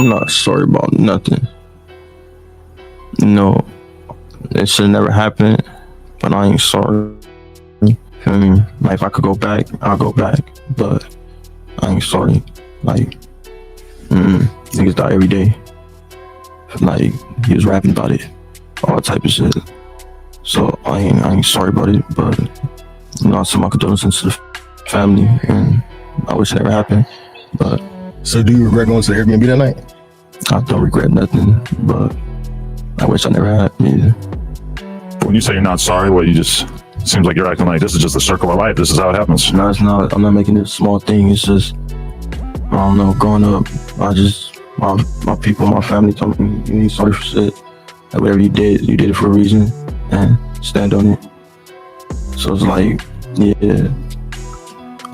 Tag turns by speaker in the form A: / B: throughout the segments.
A: I'm not sorry about nothing. No, it should never happen, but I ain't sorry. Feel me? Like, if I could go back, I'll go back, but I ain't sorry. Like, niggas die every day. Like, he was rapping about it, all type of shit. So I ain't sorry about it, but I send my condolences to the family, and I wish it never happened. But
B: so, do you regret going to the Airbnb that night?
A: I don't regret nothing, but I wish I never had either.
C: When you say you're not sorry, what you just seems like you're acting like this is just the circle of life. This is how it happens.
A: No, it's not. I'm not making it a small thing. It's just, I don't know. Growing up, my people, my family told me you ain't sorry for shit. Like, whatever you did it for a reason, and stand on it. So it's like, yeah,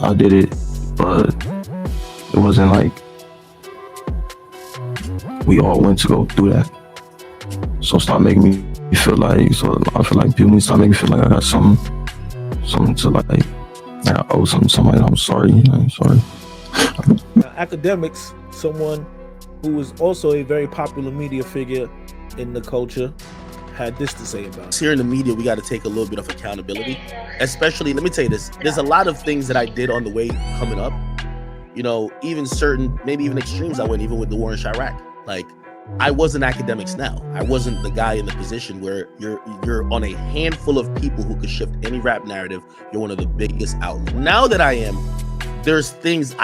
A: I did it, but it wasn't like we all went to go through that. So stop making me feel like, so I feel like people need to stop making me feel like I got something to like I owe something to somebody. I'm sorry. I ain't sorry.
D: Akademiks, someone who is also a very popular media figure in the culture, had this to say about it.
E: Here in the media, we got to take a little bit of accountability. Especially, let me tell you this, there's a lot of things that I did on the way coming up. Even certain, maybe even extremes I went, even with the war in Chirac. Like, I wasn't Akademiks now. I wasn't the guy in the position where you're on a handful of people who could shift any rap narrative. You're one of the biggest outlets. Now that I am, there's things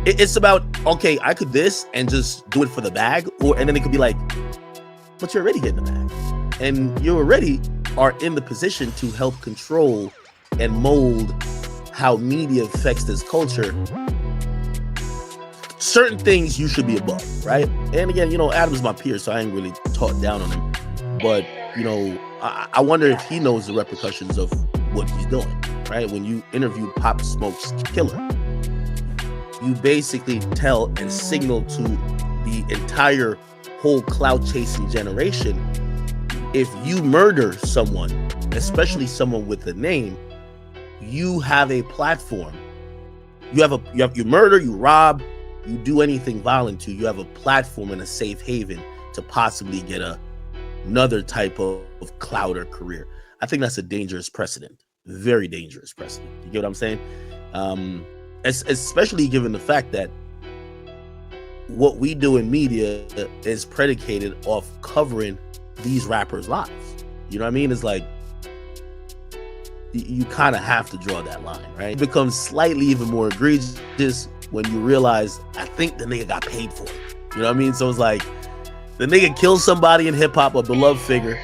E: it's about, okay, I could this and just do it for the bag, and then it could be like, but you're already getting the bag. And you already are in the position to help control and mold how media affects this culture. Certain things you should be above, right? And again, Adam's my peer, so I ain't really talked down on him. But, I wonder if he knows the repercussions of what he's doing, right? When you interview Pop Smoke's killer, you basically tell and signal to the entire whole clout-chasing generation, if you murder someone, especially someone with a name, you have a platform. You murder, you rob, you do anything violent to, you have a platform and a safe haven to possibly get another type of clout or career. I think that's a dangerous precedent, very dangerous precedent. You get what I'm saying? Especially given the fact that what we do in media is predicated off covering these rappers' lives. You know what I mean? It's like, you kind of have to draw that line, right? It becomes slightly even more egregious when you realize, I think the nigga got paid for it. You know what I mean? So it's like, the nigga kills somebody in hip hop, a beloved figure,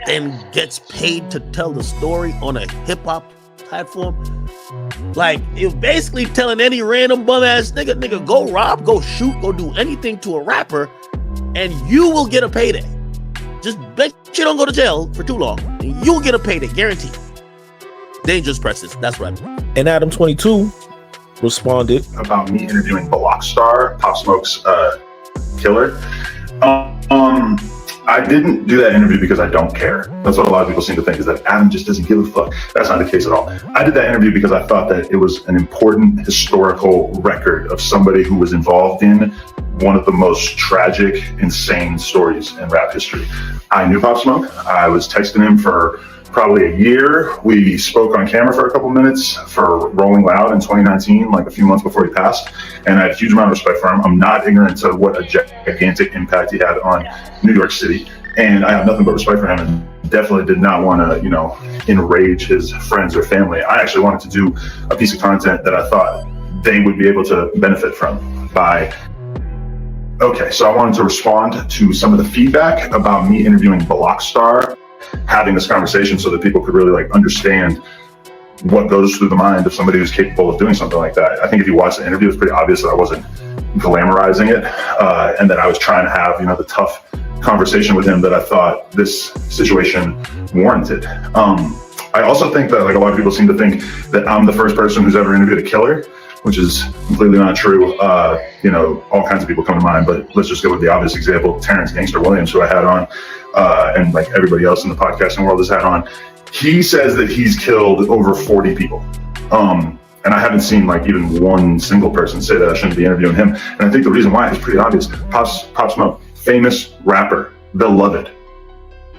E: then gets paid to tell the story on a hip hop platform. Like, you're basically telling any random bum ass nigga, go rob, go shoot, go do anything to a rapper, and you will get a payday. Just bet you don't go to jail for too long, and you'll get a payday, guaranteed. Dangerous precedent. That's right.
D: And Adam 22 responded
F: about me interviewing Blockstar, Pop Smoke's killer. I didn't do that interview because I don't care. That's what a lot of people seem to think, is that Adam just doesn't give a fuck. That's not the case at all. I did that interview because I thought that it was an important historical record of somebody who was involved in one of the most tragic, insane stories in rap history. I knew Pop Smoke. I was texting him for probably a year. We spoke on camera for a couple minutes for Rolling Loud in 2019, like a few months before he passed. And I had a huge amount of respect for him. I'm not ignorant to what a gigantic impact he had on New York City. And I have nothing but respect for him, and definitely did not want to, enrage his friends or family. I actually wanted to do a piece of content that I thought they would be able to benefit from Okay, so I wanted to respond to some of the feedback about me interviewing Blockstar, having this conversation so that people could really understand what goes through the mind of somebody who's capable of doing something like that. I think if you watch the interview, it's pretty obvious that I wasn't glamorizing it, and that I was trying to have, the tough conversation with him that I thought this situation warranted. I also think that a lot of people seem to think that I'm the first person who's ever interviewed a killer, which is completely not true. All kinds of people come to mind, but let's just go with the obvious example, Terrence Gangster Williams, who I had on, and everybody else in the podcasting world has had on. He says that he's killed over 40 people. And I haven't seen like even one single person say that I shouldn't be interviewing him. And I think the reason why is pretty obvious. Pop Smoke, famous rapper, beloved.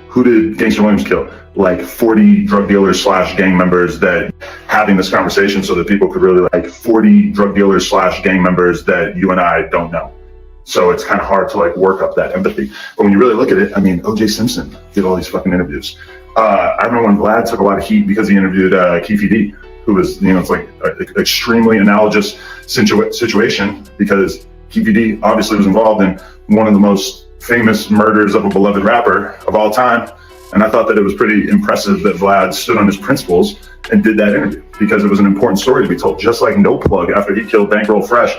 F: Who did Gangsta Williams kill? Like 40 drug dealers / gang members that having this conversation so that people could really like 40 drug dealers / gang members that you and I don't know. So it's kind of hard to like work up that empathy. But when you really look at it, I mean, O.J. Simpson did all these fucking interviews. I remember when Vlad took a lot of heat because he interviewed Keefe D, who was, it's like an extremely analogous situation because Keefe D obviously was involved in one of the most famous murders of a beloved rapper of all time. And I thought that it was pretty impressive that Vlad stood on his principles and did that interview because it was an important story to be told. Just like No Plug, after he killed Bankroll Fresh,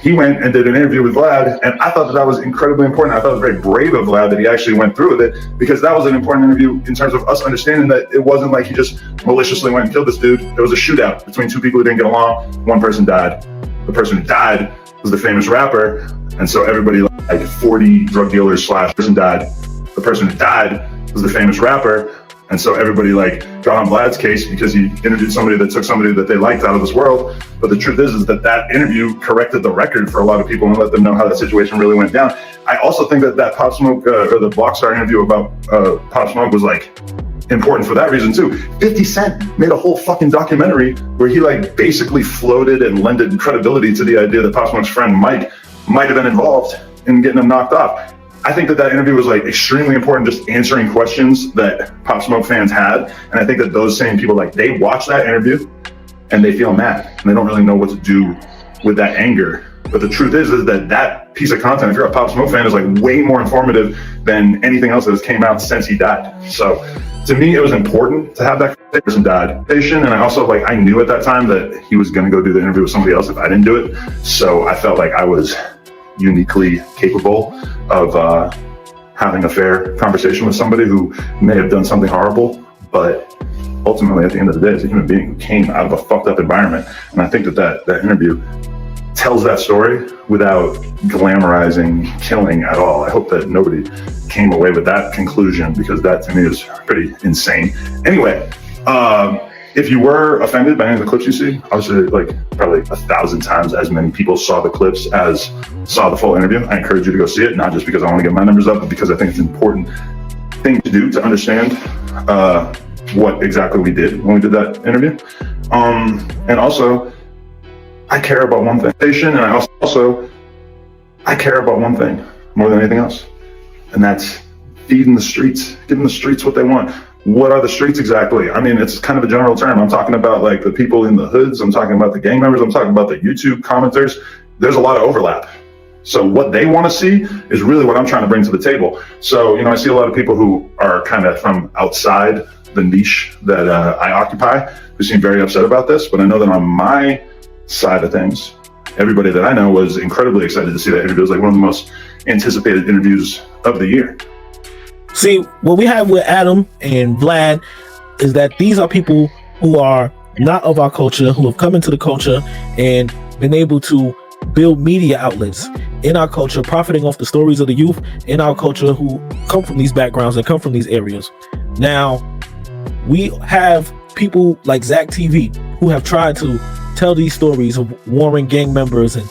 F: he went and did an interview with Vlad, and I thought that was incredibly important. I thought it was very brave of Vlad that he actually went through with it, because that was an important interview in terms of us understanding that it wasn't like he just maliciously went and killed this dude. There was a shootout between two people who didn't get along. One person died. The person who died was the famous rapper, and so everybody, like 40 drug dealers / person died. The person who died was the famous rapper, and so everybody like got on Vlad's case because he interviewed somebody that took somebody that they liked out of this world. But the truth is that interview corrected the record for a lot of people and let them know how that situation really went down. I also think that Pop Smoke or the Blockstar interview about Pop Smoke was like important for that reason too. 50 Cent made a whole fucking documentary where he like basically floated and lended credibility to the idea that Pop Smoke's friend Mike might have been involved in getting him knocked off. I think that interview was like extremely important, just answering questions that Pop Smoke fans had. And I think that those same people, like, they watch that interview and they feel mad and they don't really know what to do with that anger. But the truth is that piece of content, if you're a Pop Smoke fan, is like way more informative than anything else that has came out since he died. So to me, it was important to have that person died patient. And I also I knew at that time that he was going to go do the interview with somebody else if I didn't do it. So I felt like I was uniquely capable of having a fair conversation with somebody who may have done something horrible, but ultimately at the end of the day, it's a human being who came out of a fucked up environment. And I think that interview tells that story without glamorizing killing at all. I hope that nobody came away with that conclusion, because that to me is pretty insane. Anyway, if you were offended by any of the clips you see, obviously probably 1,000 times as many people saw the clips as saw the full interview. I encourage you to go see it, not just because I want to get my numbers up, but because I think it's an important thing to do to understand what exactly we did when we did that interview. And also, I care about one thing, and I care about one thing more than anything else, and that's feeding the streets, giving the streets what they want. What are the streets exactly? I mean, it's kind of a general term. I'm talking about like the people in the hoods. I'm talking about the gang members. I'm talking about the YouTube commenters. There's a lot of overlap. So what they want to see is really what I'm trying to bring to the table. So, I see a lot of people who are kind of from outside the niche that I occupy who seem very upset about this. But I know that on my side of things, everybody that I know was incredibly excited to see that interview. It was like one of the most anticipated interviews of the year.
D: See, what we have with Adam and Vlad is that these are people who are not of our culture, who have come into the culture and been able to build media outlets in our culture, profiting off the stories of the youth in our culture who come from these backgrounds and come from these areas. Now, we have people like Zach TV who have tried to tell these stories of warring gang members and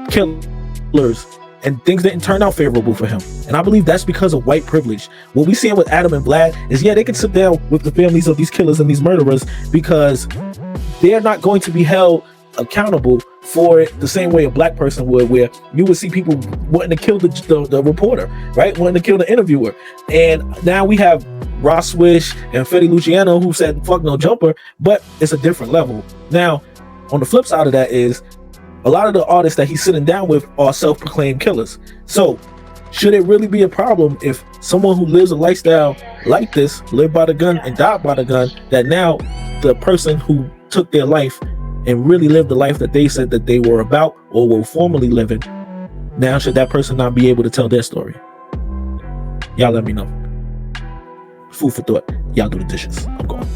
D: killers, and things didn't turn out favorable for him. And I believe that's because of white privilege. What we see with Adam and Vlad is, they can sit down with the families of these killers and these murderers because they're not going to be held accountable for it the same way a black person would, where you would see people wanting to kill the reporter, right? Wanting to kill the interviewer. And now we have Ross Swish and Fetty Luciano who said, fuck no jumper, but it's a different level. Now, on the flip side of that is, a lot of the artists that he's sitting down with are self-proclaimed killers. So should it really be a problem if someone who lives a lifestyle like this, lived by the gun and died by the gun, that now the person who took their life and really lived the life that they said that they were about or were formerly living, now should that person not be able to tell their story? Y'all let me know. Food for thought. Y'all do the dishes. I'm going.